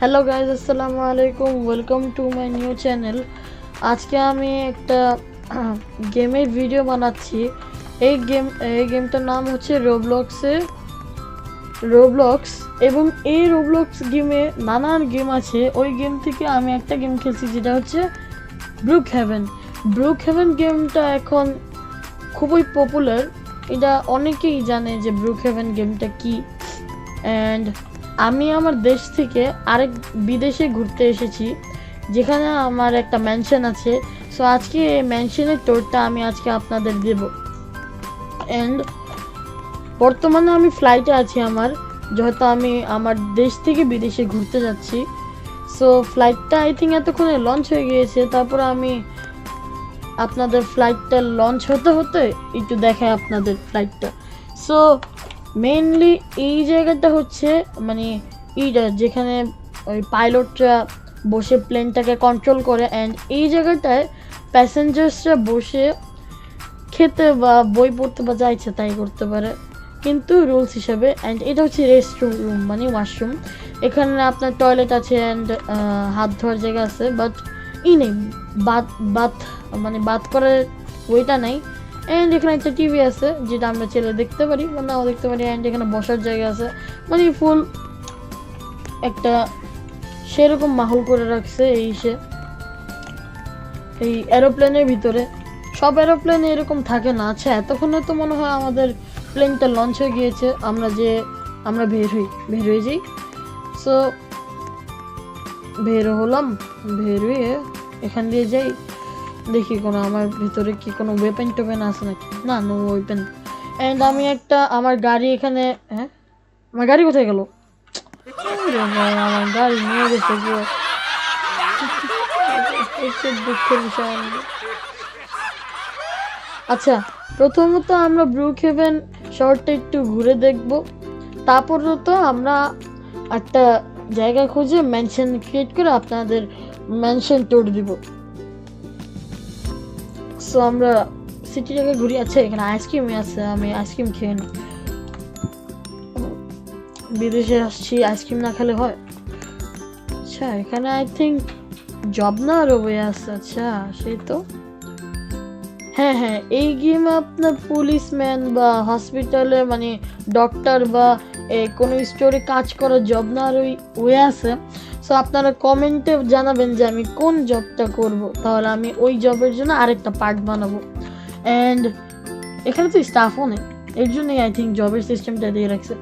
Hello guys, আসসালামু আলাইকুম। Welcome to my new channel. আজকে আমি একটা গেমের ভিডিও বানাচ্ছি। এই গেমটার নাম হচ্ছে রোবলক্স। এবং এই রোবলক্স গেমে নানান গেম আছে। ওই গেম থেকে আমি একটা গেম খেলছি, যেটা হচ্ছে ব্রুকহেভেন গেমটা এখন খুবই পপুলার। এটা অনেকেই জানে যে ব্রুকহেভেন গেমটা কি। অ্যান্ড আমি আমার দেশ থেকে আরেক বিদেশে ঘুরতে এসেছি, যেখানে আমার একটা ম্যানশন আছে। সো আজকে এই ম্যানশনের ট্যুরটা আমি আজকে আপনাদের দেব। অ্যান্ড বর্তমানে আমি ফ্লাইটে আছি যেহেতু আমি আমার দেশ থেকে বিদেশে ঘুরতে যাচ্ছি। সো ফ্লাইটটা আই থিঙ্ক এতক্ষণে লঞ্চ হয়ে গিয়েছে। তারপরে আমি আপনাদের ফ্লাইটটা লঞ্চ হতে হতে একটু দেখাই আপনাদের ফ্লাইটটা। সো মেইনলি এই জায়গাটা হচ্ছে মানে এইটা যেখানে ওই পাইলটরা বসে প্লেনটাকে কন্ট্রোল করে। অ্যান্ড এই জায়গাটায় প্যাসেঞ্জার্সরা বসে খেতে বা বই পড়তে বা যা ইচ্ছে তাই করতে পারে, কিন্তু রুলস হিসাবে। অ্যান্ড এটা হচ্ছে রুম মানে ওয়াশরুম। এখানে আপনার টয়লেট আছে অ্যান্ড হাত ধোয়ার জায়গা আছে, বাট নেই বাথ করার ওইটা নাই। অ্যান্ড এখানে একটা টিভি আছে, যেটা আমরা ছেলে দেখতে পারি বা নাও দেখতে পারি। অ্যান্ড এখানে বসার জায়গা আছে, মানে ফুল একটা সেরকম মাহল করে রাখছে। এই এরোপ্লেনের ভিতরে সব এরোপ্লেনে এরকম থাকে না। আচ্ছা, এতক্ষণে তো মনে হয় আমাদের প্লেনটা লঞ্চ হয়ে গিয়েছে। আমরা বের হয়ে যাই। সো বের হয়ে এখান দিয়ে যাই, দেখি আমার ভিতরে কি কোনো ওয়েপেন টোপেন আছে নাকি। না, নো ওয়েপেন। অ্যান্ড আমি আমার গাড়ি এখানে, হ্যাঁ আমার গাড়ি কোথায় গেল? আমার গাড়ি নিয়ে গেছে কেউ। দুঃখের বিষয়। আচ্ছা, প্রথমত আমরা ব্রুকহেভেন শহরটা একটু ঘুরে দেখব। তারপরে তো আমরা একটা জায়গা খুঁজে ম্যানশন ক্রিয়েট করে আপনাদের ম্যানশন ট্যুর দিব। সো আমরা সিটিটাকে ঘুরি। আছে এখানে আইসক্রিম আছে, আমি আইসক্রিম খেয়ে নিই। বিদেশে আসছি, আইসক্রিম না খেলে হয়? আচ্ছা, এখানে আই থিঙ্ক জব না আরো বয়ে আছে। আচ্ছা, সেই তো। হ্যাঁ, এই গেমে আপনার পুলিশম্যান বা হসপিটালে মানে ডক্টর বা কোনো স্টোরে কাজ করার জব না আর ওই আছে। সো আপনারা কমেন্টে জানাবেন যে আমি কোন জবটা করব, তাহলে আমি ওই জবের জন্য আরেকটা পার্ট বানাবো। অ্যান্ড এখানে তো স্টাফও নেই, এর জন্যই আই থিঙ্ক জবের সিস্টেমটা দিয়ে রাখছে।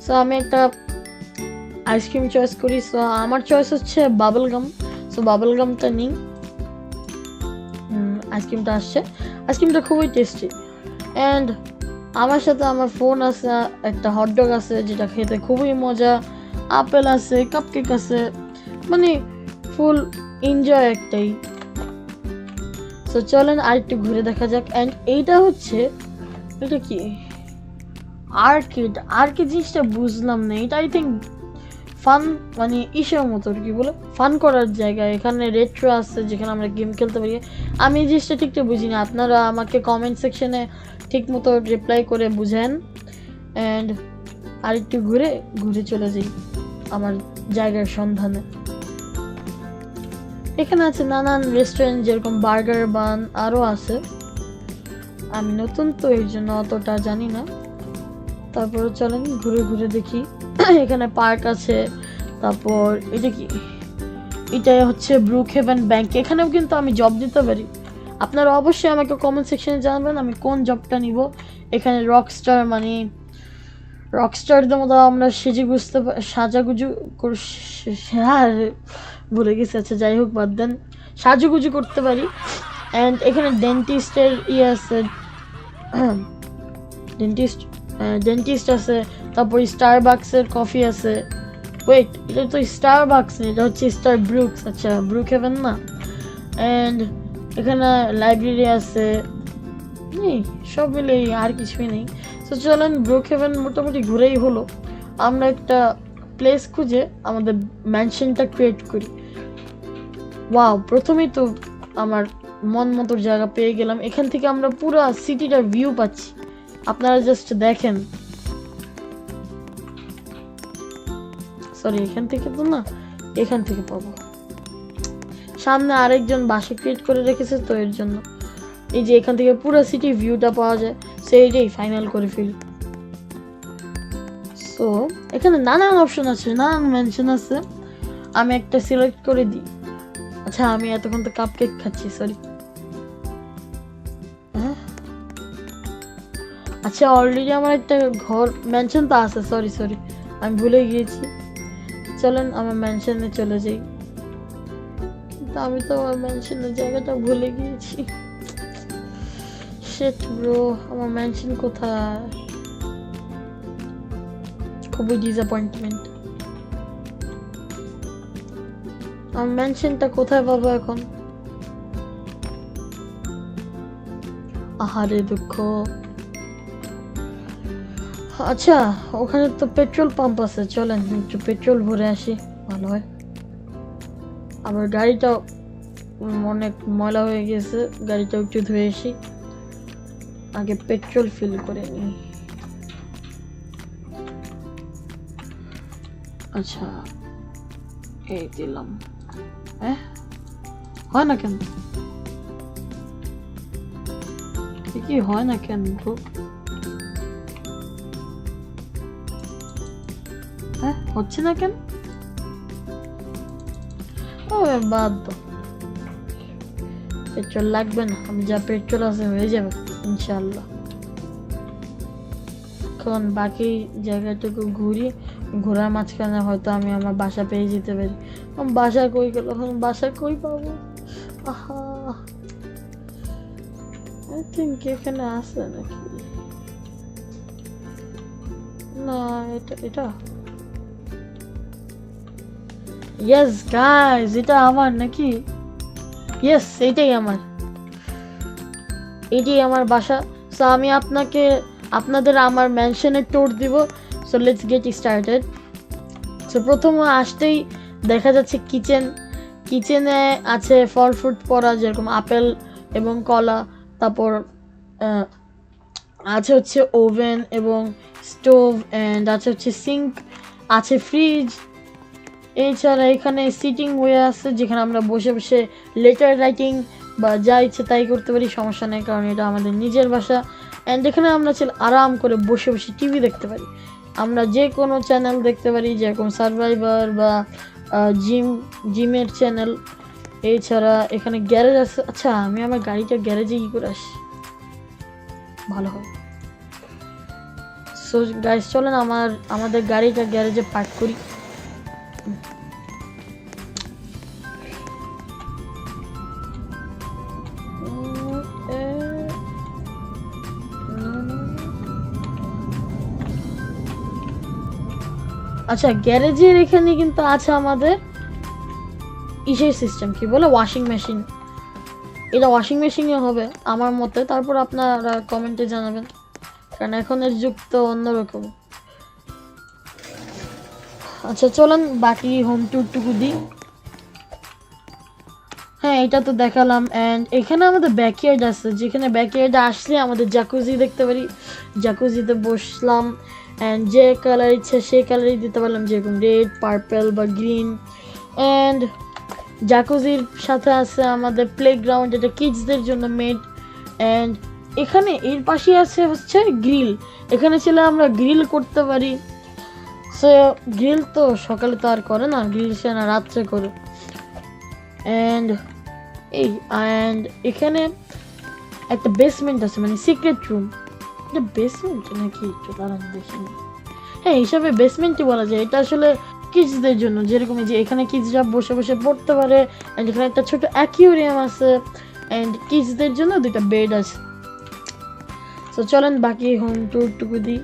সো আমি একটা আইসক্রিম চয়েস করি। সো আমার চয়েস হচ্ছে বাবল গাম। সো বাবল গামটা নিই। আইসক্রিমটা আসছে। আইসক্রিমটা খুবই টেস্টি। অ্যান্ড আমার সাথে আমার ফোন আছে, একটা হটডগ আছে যেটা খেতে খুবই মজা, আপেল আছে, কাপকেক আছে, মানে ফুল এনজয় একটাই। সো চলেন আর একটু ঘুরে দেখা যাক। অ্যান্ড এইটা হচ্ছে, এটা কি আর্কেড জিনিসটা বুঝলাম না। এটা আই থিঙ্ক ফান, মানে ইসের মতো কি বলে ফান করার জায়গা। এখানে রেট্রো আছে যেখানে আমরা গেম খেলতে পারি। আমি এই জিনিসটা ঠিকঠাক বুঝি না, আপনারা আমাকে কমেন্ট সেকশনে ঠিক মতো রিপ্লাই করে বুঝেন। অ্যান্ড আর একটু ঘুরে চলে যাই আমার জায়গার সন্ধানে। এখানে আছে নানান রেস্টুরেন্ট, যেরকম বার্গার বান আরও আছে। আমি নতুন তো এই জন্য অতটা জানি না। তারপরে চলেন ঘুরে দেখি। এখানে পার্ক আছে। তারপর এটা কি? এটা হচ্ছে ব্রুকহেভেন ব্যাংক। এখানেও কিন্তু আমি জব দিতে পারি। আপনারা অবশ্যই আমাকে কমেন্ট সেকশনে জানাবেন আমি কোন জবটা নিব। এখানে রকস্টারদের মতো আমরা সাজাগুজু আর ভুলে গেছি। আচ্ছা, যাই হোক, বাদ দেন, সাজুগুজু করতে পারি। অ্যান্ড এখানে ডেন্টিস্টের আছে, ডেন্টিস্ট আছে। তারপর স্টারবাকসের কফি আছে। ওয়েট, এটা তো স্টারবাকস না, এটা হচ্ছে স্টার ব্রুকস। আচ্ছা, ব্রুকহেভেন না। অ্যান্ড এখানে লাইব্রেরি আছে। সব মিলে আর কিছুই নেই। তো চলেন ব্রুকহেভেন মোটামুটি ঘুরেই হলো। আমরা একটা প্লেস খুঁজে আমাদের ম্যানশনটা ক্রিয়েট করি। ওয়াও, প্রথমেই তো আমার মন মতোর জায়গা পেয়ে গেলাম। এখান থেকে আমরা পুরো সিটিটার ভিউ পাচ্ছি, আপনারা জাস্ট দেখেন। সরি, এখান থেকে তো না, এখান থেকে পাবো। সামনে আরেকজন বাসা ক্রিয়েট করে রেখেছে, তো এর জন্য এই যে এখান থেকে পুরো সিটি ভিউটা পাওয়া যায়, সেইটাই ফাইনাল করে ফেলি। সো এখানে নানান অপশন আছে, নানান মেনশন আছে, আমি একটা সিলেক্ট করে দিই। আচ্ছা আমি এতক্ষণ তো কাপকেক খাচ্ছি, সরি। আচ্ছা অলরেডি আমার একটা ঘর মেনশন তো আছে, সরি সরি আমি ভুলে গিয়েছি। চলেন আমার মেনশনে চলে যাই, কিন্তু আমি তো আমার মেনশনের জায়গাটা ভুলে গিয়েছি। শিট ব্রো, আমার মেনশন কোথায়? খুবই ডিসঅ্যাপয়েন্টমেন্ট। আমার মেনশনটা কোথায় পাবো এখন? আহারে দুঃখ। আচ্ছা ওখানে তো পেট্রোল পাম্প আছে, চলেন একটু পেট্রোল ভরে আসি, ভালো হয়। আমার গাড়িটা অনেক ময়লা হয়ে গেছে, গাড়িটা একটু ধুয়ে আসি, আগে পেট্রোল ফিল করে নিই। আচ্ছা এই দিলাম। হয় না কেন? কি হয় না কেন ব্রো? হচ্ছে না কেন? বাদ দাও, পেট্রোল লাগবে না, আমি যা পেট্রোল আছে হয়ে যাবে ইনশাল্লাহ। এখন বাকি জায়গাটুকু ঘুরি, ঘোরার মাঝখানে হয়তো আমি আমার বাসা পেয়ে যেতে পারি। বাসা কই গেল? বাসা কই পাবো? আহা, আই থিঙ্ক এখানে আছে নাকি? না এটা ইয়েস গাইস, এটা আমার নাকি? ইয়েস এটাই আমার বাসা। সো আমি আপনাদের আমার মেনশনে ট্যুর দিব। So let's get started. So প্রথমে আসতেই দেখা যাচ্ছে কিচেনে আছে ফল ফ্রুট পড়া, যেরকম আপেল এবং কলা। তারপর আছে হচ্ছে ওভেন এবং স্টোভ, অ্যান্ড আছে হচ্ছে সিঙ্ক, আছে ফ্রিজ। এছাড়া এখানে সিটিং ওয়ে আছে, যেখানে আমরা বসে বসে লেটার রাইটিং বা যা ইচ্ছে তাই করতে পারি, সমস্যা নেই, কারণ এটা আমাদের নিজের বাসা। অ্যান্ড এখানে আমরা আরাম করে বসে বসে টিভি দেখতে পারি, আমরা যে কোনো চ্যানেল দেখতে পারি, যেরকম সার্ভাইভার বা জিমের চ্যানেল। এছাড়া এখানে গ্যারেজ আছে। আচ্ছা আমি আমার গাড়িটা গ্যারেজে কি করে আসি? ভালো হয়। সো গাইস চলেন আমাদের গাড়িটা গ্যারেজে পার্ক করি। আচ্ছা গ্যারেজের এখানে কিন্তু আছে আমাদের ইসের সিস্টেম, কি বলে, ওয়াশিং মেশিন। এটা ওয়াশিং মেশিনই হবে আমার মতে, তারপর আপনারা কমেন্টে জানাবেন, কারণ এখনের যুগ তো অন্যরকম। আচ্ছা চলেন বাকি হোম ট্যুরটুকু দিই। হ্যাঁ এটা তো দেখালাম। অ্যান্ড এখানে আমাদের ব্যাকইয়ার্ড আছে, যেখানে ব্যাকইয়ার্ডে আসলে আমাদের জাকুজি দেখতে পারি, জাকুজিতে বসলাম, অ্যান্ড যে কালার ইচ্ছে সেই কালারই দিতে পারলাম, যেরকম রেড, পার্পল বা গ্রিন। অ্যান্ড জাকুজির সাথে আছে আমাদের প্লেগ্রাউন্ড, যেটা কিডসদের জন্য মেড। অ্যান্ড এখানে এর পাশে আছে হচ্ছে গ্রিল, এখানে ছিল আমরা গ্রিল করতে পারি। সো গ্রিল তো সকালে তো আর করে না, গ্রিল সে না রাত্রে করে। অ্যান্ড এখানে একটা বেসমেন্ট আছে, মানে সিক্রেট রুম। এটা বেসমেন্ট নাকি একটু দাঁড়ান দেখিনি। হ্যাঁ হিসাবে বেসমেন্টই বলা যায়। এটা আসলে কিডসদের জন্য, যেরকম যে এখানে কিডসরা বসে বসে পড়তে পারে। অ্যান্ড এখানে একটা ছোট অ্যাকুয়ারিয়াম আছে, অ্যান্ড কিডসদের জন্য 2টা বেড আছে। তো চলেন বাকি হোম ট্যুরটুকু দিই।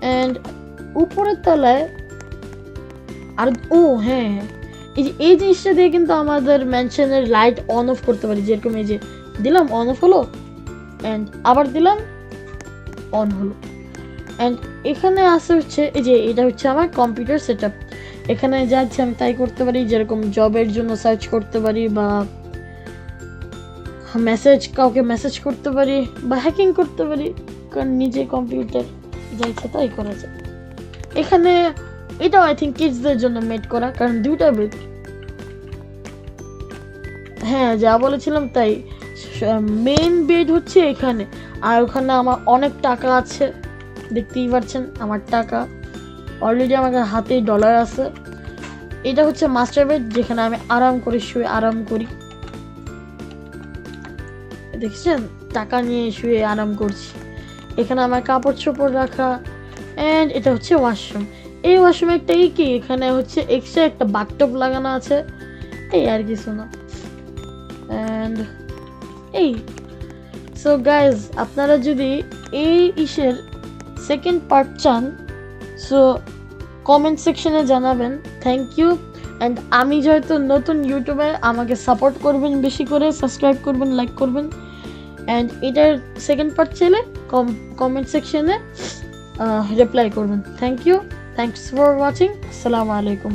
অ্যান্ড উপরের তলায় আর হ্যাঁ এই জিনিসটা দিয়ে কিন্তু আমাদের ম্যানশনের লাইট অন অফ করতে পারি, যেরকম এই যে দিলাম অন অফ হলো, অ্যান্ড আবার দিলাম অন হলো। অ্যান্ড এখানে আছে হচ্ছে এই যে এটা হচ্ছে আমার কম্পিউটার সেটআপ। এখানে যা ইচ্ছে আমি তাই করতে পারি, যেরকম জবের জন্য সার্চ করতে পারি, বা কাউকে মেসেজ করতে পারি, বা হ্যাকিং করতে পারি, কারণ নিজে কম্পিউটার যা ইচ্ছে তাই করা যায়। এখানে এটাও আই থিঙ্ক কিডসদের জন্য মেড করা, কারণ দুইটা বেড। হ্যাঁ, যা বলেছিলাম তাই, মেইন বেড হচ্ছে এখানে, আর ওখানে আমার অনেক টাকা আছে, দেখতেই পাচ্ছেন আমার টাকা অলরেডি, আমার হাতে ডলার আছে। এটা হচ্ছে মাস্টার বেড, যেখানে আমি আরাম করে শুয়ে আরাম করি, দেখছেন টাকা নিয়ে শুয়ে আরাম করছি। এখানে আমার কাপড় চোপড় রাখা, অ্যান্ড এটা হচ্ছে ওয়াশরুম। এই ওয়াশরুমে একটা কি, এখানে হচ্ছে এক্সট্রা একটা বাথটব লাগানো আছে, এই আর কিছু না। অ্যান্ড এই সো গাইজ, আপনারা যদি এই ইসের সেকেন্ড পার্ট চান, সো কমেন্ট সেকশনে জানাবেন। Thank you. অ্যান্ড আমি যেহেতু নতুন ইউটিউবে, আমাকে সাপোর্ট করবেন, বেশি করে সাবস্ক্রাইব করবেন, লাইক করবেন। অ্যান্ড এটার সেকেন্ড পার্ট চাইলে কমেন্ট সেকশনে রিপ্লাই করবেন। Thank you, thanks for watching. আসসালামু আলাইকুম।